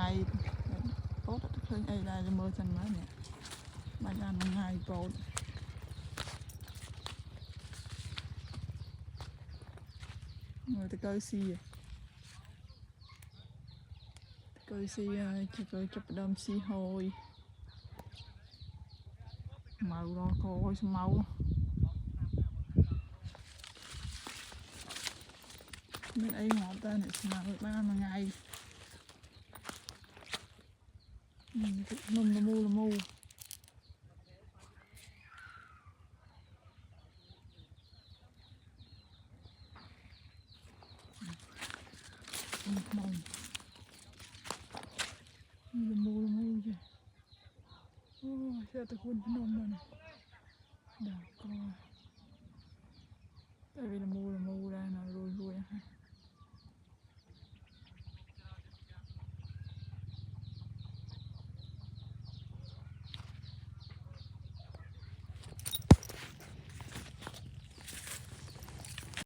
ngày tốt tất khơi ấy là mơ chân mới nè bạn ăn ngày tốt người ta coi xì coi xì chỉ coi chụp đom xì hồi màu đó coi màu bên ấy ngọt ta này mà bạn ăn ngày nôm là mu màu là mu chứ sao ta quên nôm rồi nè đào coi tại vì là mu ra là rồi ha